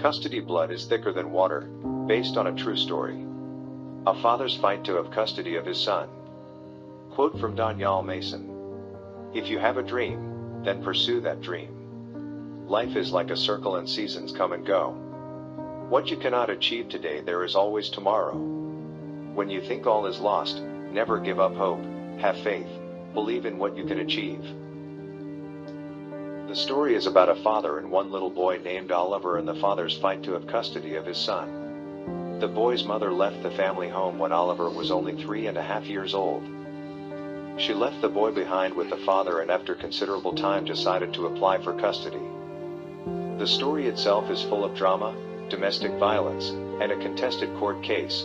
Custody blood is thicker than water, based on a true story. A father's fight to have custody of his son. Quote from Danial Mason. If you have a dream, then pursue that dream. Life is like a circle and seasons come and go. What you cannot achieve today, there is always tomorrow. When you think all is lost, never give up hope, have faith, believe in what you can achieve. The story is about a father and one little boy named Oliver and the father's fight to have custody of his son. The boy's mother left the family home when Oliver was only 3.5 years old. She left the boy behind with the father and after considerable time decided to apply for custody. The story itself is full of drama, domestic violence, and a contested court case.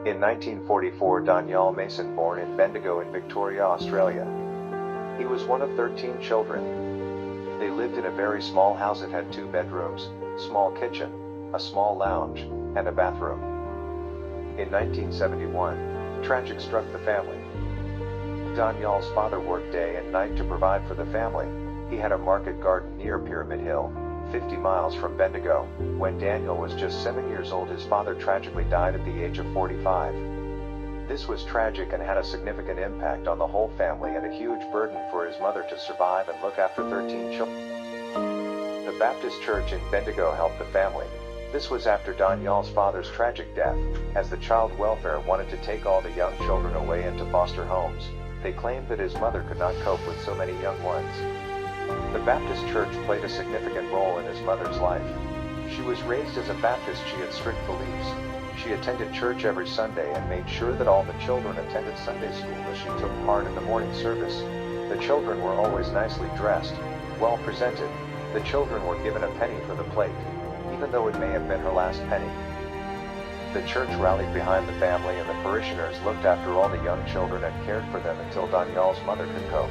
In 1944, Danial Mason born in Bendigo in Victoria, Australia. He was one of 13 children. They lived in a very small house. It had 2 bedrooms, small kitchen, a small lounge, and a bathroom. In 1971, tragic struck the family. Danial's father worked day and night to provide for the family. He had a market garden near Pyramid Hill, 50 miles from Bendigo. When Daniel was just 7 years old, his father tragically died at the age of 45. This was tragic and had a significant impact on the whole family and a huge burden for his mother to survive and look after 13 children. The Baptist Church in Bendigo helped the family. This was after Danial's father's tragic death, as the child welfare wanted to take all the young children away into foster homes. They claimed that his mother could not cope with so many young ones. The Baptist Church played a significant role in his mother's life. She was raised as a Baptist. She had strict beliefs. She attended church every Sunday and made sure that all the children attended Sunday school as she took part in the morning service. The children were always nicely dressed, well presented. The children were given a penny for the plate, even though it may have been her last penny. The church rallied behind the family and the parishioners looked after all the young children and cared for them until Danial's mother could cope.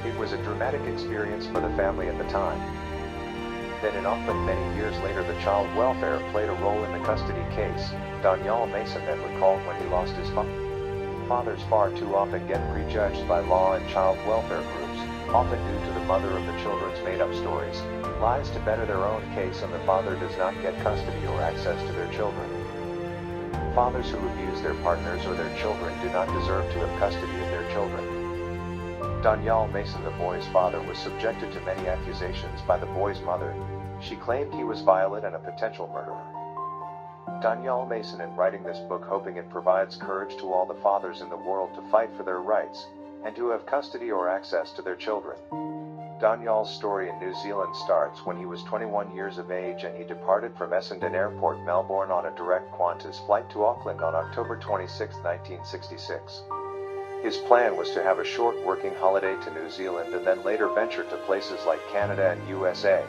It was a dramatic experience for the family at the time. Then in Auckland many years later, the child welfare played a role in the custody case. Danial Mason then recalled when he lost his fathers far too often get prejudged by law and child welfare groups, often due to the mother of the children's made-up stories, lies to better their own case, and the father does not get custody or access to their children. Fathers who abuse their partners or their children do not deserve to have custody of their children. Danial Mason, the boy's father, was subjected to many accusations by the boy's mother. She claimed he was violent and a potential murderer. Danial Mason, in writing this book, hoping it provides courage to all the fathers in the world to fight for their rights, and to have custody or access to their children. Danial's story in New Zealand starts when he was 21 years of age and he departed from Essendon Airport, Melbourne on a direct Qantas flight to Auckland on October 26, 1966. His plan was to have a short working holiday to New Zealand and then later venture to places like Canada and USA.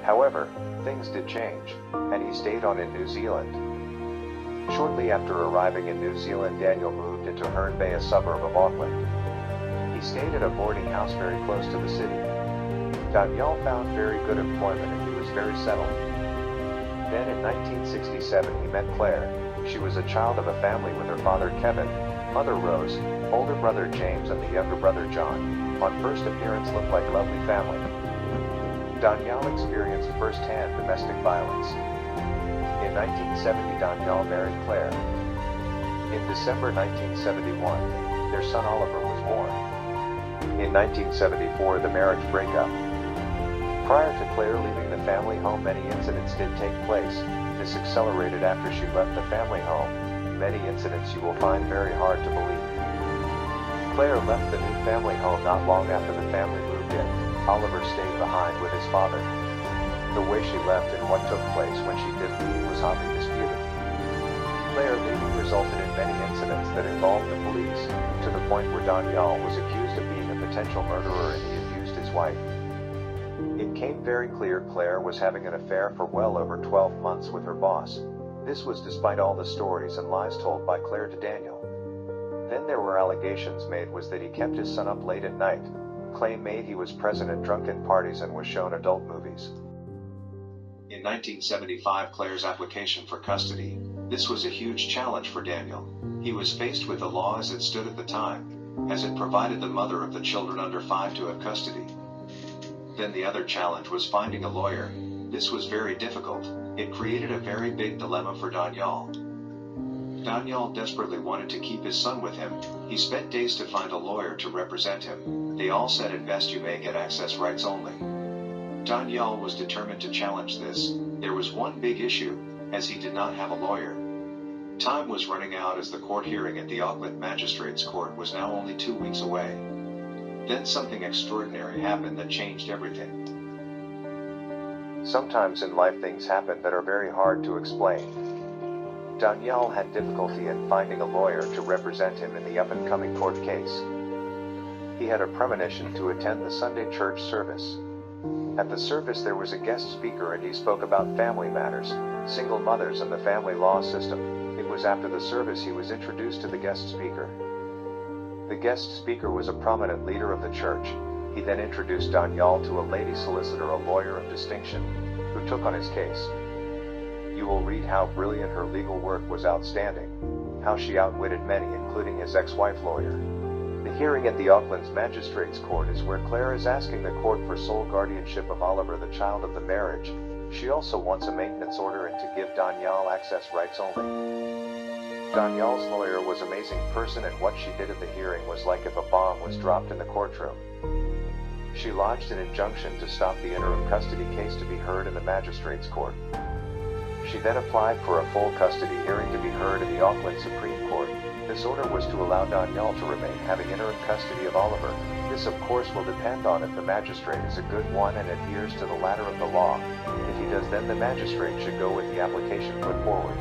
However, things did change, and he stayed on in New Zealand. Shortly after arriving in New Zealand, Daniel moved into Hereby, a suburb of Auckland. He stayed at a boarding house very close to the city. Danial found very good employment and he was very settled. Then in 1967 he met Claire. She was a child of a family with her father Kevin, mother Rose, older brother James and the younger brother John. On first appearance looked like a lovely family. Danial experienced first-hand domestic violence. In 1970 Danial married Claire. In December 1971, their son Oliver was born. In 1974 the marriage breakup. Prior to Claire leaving the family home, many incidents did take place. This accelerated after she left the family home. Many incidents you will find very hard to believe. Claire left the new family home not long after the family moved in. Oliver stayed behind with his father. The way she left and what took place when she did leave was hotly disputed. Claire leaving resulted in many incidents that involved the police, to the point where Danial was accused of being a potential murderer and he abused his wife. It came very clear Claire was having an affair for well over 12 months with her boss. This was despite all the stories and lies told by Claire to Daniel. Then there were allegations made was that he kept his son up late at night. Claim made he was present at drunken parties and was shown adult movies. In 1975, Claire's application for custody. This was a huge challenge for Daniel. He was faced with the law as it stood at the time, as it provided the mother of the children under 5 to have custody. Then the other challenge was finding a lawyer. This was very difficult. It created a very big dilemma for Danial. Danial desperately wanted to keep his son with him. He spent days to find a lawyer to represent him. They all said at best you may get access rights only. Danial was determined to challenge this. There was one big issue, as he did not have a lawyer. Time was running out as the court hearing at the Auckland Magistrates Court was now only 2 weeks away. Then something extraordinary happened that changed everything. Sometimes in life things happen that are very hard to explain. Danial had difficulty in finding a lawyer to represent him in the up-and-coming court case. He had a premonition to attend the Sunday church service. At the service there was a guest speaker and he spoke about family matters, single mothers and the family law system. It was after the service he was introduced to the guest speaker. The guest speaker was a prominent leader of the church. He then introduced Danial to a lady solicitor, a lawyer of distinction, who took on his case. You will read how brilliant her legal work was, outstanding, how she outwitted many including his ex-wife lawyer. The hearing at the Auckland's Magistrates Court is where Claire is asking the court for sole guardianship of Oliver, the child of the marriage. She also wants a maintenance order and to give Danial access rights only. Danial's lawyer was an amazing person and what she did at the hearing was like if a bomb was dropped in the courtroom. She lodged an injunction to stop the interim custody case to be heard in the Magistrates Court. She then applied for a full custody hearing to be heard in the Auckland Supreme Court. This order was to allow Danial to remain having interim custody of Oliver. This of course will depend on if the magistrate is a good one and adheres to the letter of the law. If he does, then the magistrate should go with the application put forward.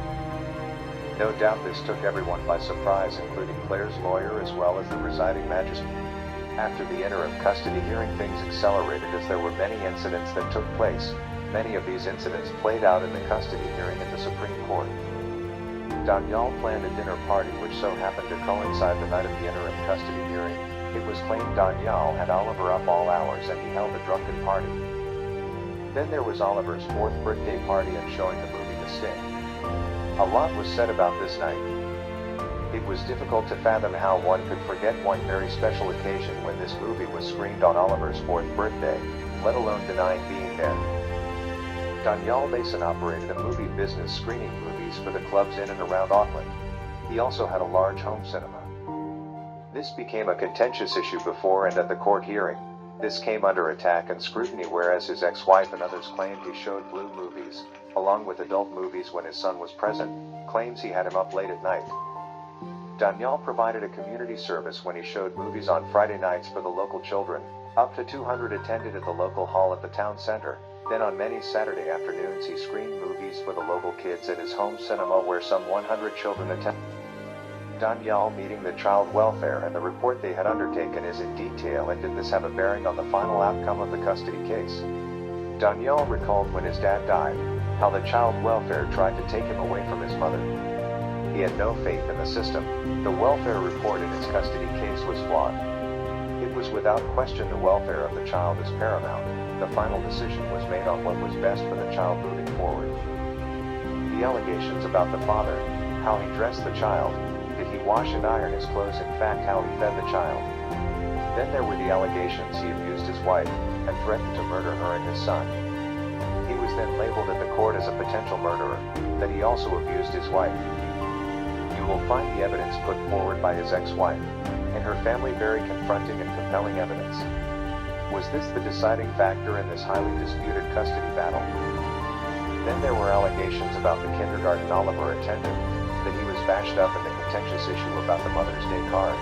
No doubt this took everyone by surprise, including Claire's lawyer as well as the presiding magistrate. After the interim custody hearing, things accelerated as there were many incidents that took place. Many of these incidents played out in the custody hearing at the Supreme Court. Danial planned a dinner party which so happened to coincide the night of the interim custody hearing. It was claimed Danial had Oliver up all hours and he held a drunken party. Then there was Oliver's 4th birthday party and showing the movie The Sting. A lot was said about this night. It was difficult to fathom how one could forget one very special occasion when this movie was screened on Oliver's 4th birthday, let alone denying being there. Danial Mason operated a movie business screening movies for the clubs in and around Auckland. He also had a large home cinema. This became a contentious issue before and at the court hearing. This came under attack and scrutiny, whereas his ex-wife and others claimed he showed blue movies, along with adult movies when his son was present, claims he had him up late at night. Danial provided a community service when he showed movies on Friday nights for the local children. Up to 200 attended at the local hall at the town center. Then on many Saturday afternoons he screened movies for the local kids at his home cinema where some 100 children attended. Danial meeting the child welfare and the report they had undertaken is in detail, and did this have a bearing on the final outcome of the custody case? Danial recalled when his dad died, how the child welfare tried to take him away from his mother. He had no faith in the system. The welfare report in his custody case was flawed. It was without question the welfare of the child is paramount. The final decision was made on what was best for the child moving forward. The allegations about the father, how he dressed the child, did he wash and iron his clothes, in fact how he fed the child. Then there were the allegations he abused his wife, and threatened to murder her and his son. He was then labeled at the court as a potential murderer, that he also abused his wife. You will find the evidence put forward by his ex-wife, and her family very confronting and compelling evidence. Was this the deciding factor in this highly disputed custody battle? Then there were allegations about the kindergarten Oliver attended, that he was bashed up in the contentious issue about the Mother's Day card.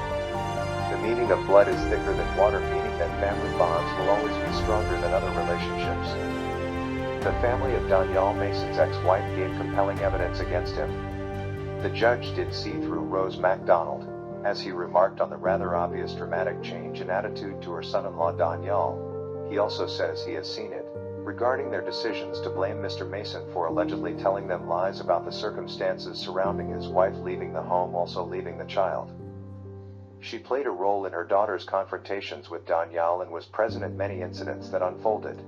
The meaning of blood is thicker than water, meaning that family bonds will always be stronger than other relationships. The family of Danial Mason's ex-wife gave compelling evidence against him. The judge did see through Rose MacDonald, as he remarked on the rather obvious dramatic change in attitude to her son-in-law Danial. He also says he has seen it, regarding their decisions to blame Mr. Mason for allegedly telling them lies about the circumstances surrounding his wife leaving the home, also leaving the child. She played a role in her daughter's confrontations with Danial and was present at many incidents that unfolded.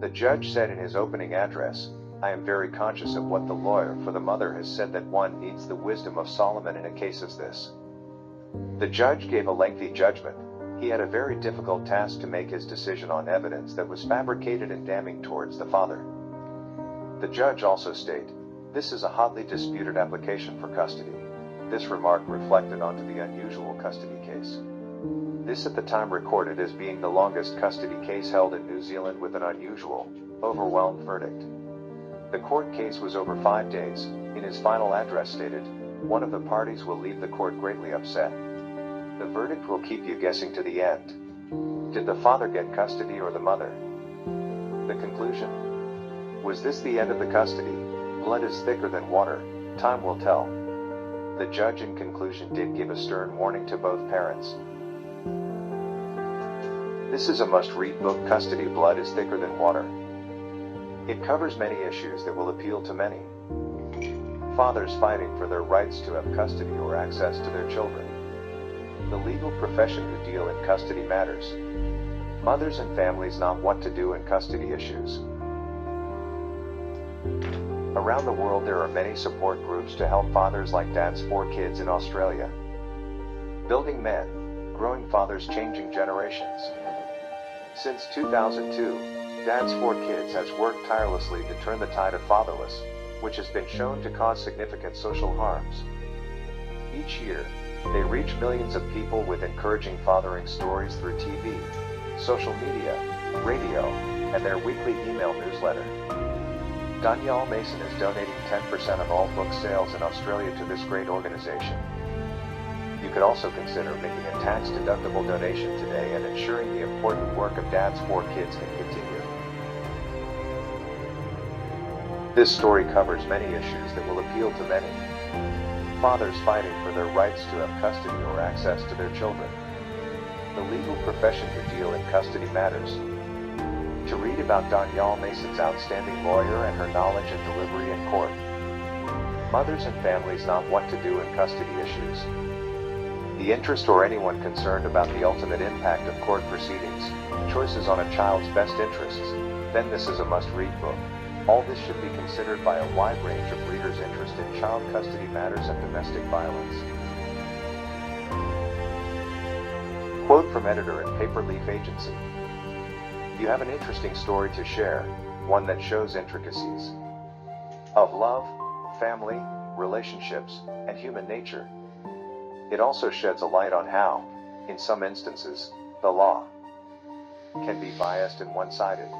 The judge said in his opening address, "I am very conscious of what the lawyer for the mother has said, that one needs the wisdom of Solomon in a case as this." The judge gave a lengthy judgment, He had a very difficult task to make his decision on evidence that was fabricated and damning towards the father. The judge also stated, "This is a hotly disputed application for custody." This remark reflected onto the unusual custody case. This at the time recorded as being the longest custody case held in New Zealand with an unusual, overwhelmed verdict. The court case was over 5 days. In his final address stated, "One of the parties will leave the court greatly upset. The verdict will keep you guessing to the end. Did the father get custody or the mother?" The conclusion? Was this the end of the custody? Blood is thicker than water, time will tell. The judge in conclusion did give a stern warning to both parents. This is a must-read book. Custody. Blood is thicker than water. It covers many issues that will appeal to many. Fathers fighting for their rights to have custody or access to their children. The legal profession who deal in custody matters. Mothers and families not what to do in custody issues. Around the world there are many support groups to help fathers like Dads for Kids in Australia. Building men, growing fathers, changing generations. Since 2002, Dads for Kids has worked tirelessly to turn the tide of fatherless, which has been shown to cause significant social harms. Each year, they reach millions of people with encouraging fathering stories through TV, social media, radio, and their weekly email newsletter. Danial Mason is donating 10% of all book sales in Australia to this great organization. You could also consider making a tax-deductible donation today and ensuring the important work of Dads for Kids can continue. This story covers many issues that will appeal to many. Fathers fighting for their rights to have custody or access to their children. The legal profession who deal in custody matters. To read about Danial Mason's outstanding lawyer and her knowledge and delivery in court. Mothers and families not what to do in custody issues. The interest or anyone concerned about the ultimate impact of court proceedings, choices on a child's best interests, then this is a must-read book. All this should be considered by a wide range of readers interested in child custody matters and domestic violence. Quote from editor at Paperleaf Agency. You have an interesting story to share, one that shows intricacies of love, family, relationships, and human nature. It also sheds a light on how, in some instances, the law can be biased and one-sided.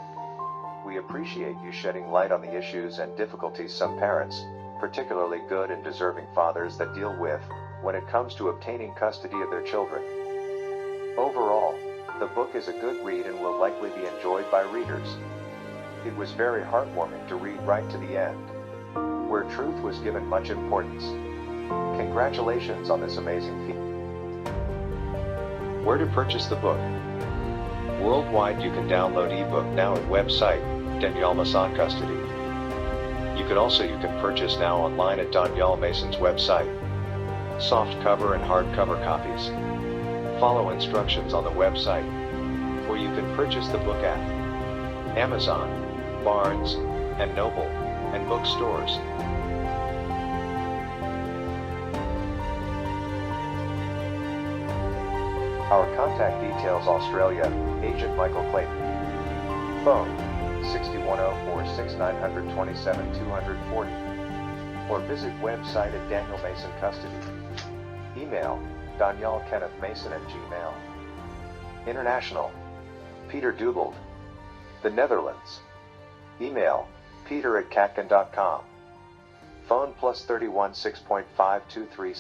We appreciate you shedding light on the issues and difficulties some parents, particularly good and deserving fathers, that deal with when it comes to obtaining custody of their children. Overall, the book is a good read and will likely be enjoyed by readers. It was very heartwarming to read right to the end, where truth was given much importance. Congratulations on this amazing feat. Where to purchase the book? Worldwide you can download ebook now at website, Danial Mason Custody. You can purchase now online at Danial Mason's website. Soft cover and hardcover copies. Follow instructions on the website. Or you can purchase the book at Amazon, Barnes and Noble, and bookstores. Our contact details: Australia, Agent Michael Clayton. Phone, 6104-6927-240. Or visit website at Danial Mason Custody. Email, DanielKennethMason@gmail. International, Peter Dugald. The Netherlands. Email, peter@katkin.com. Phone +31 6.523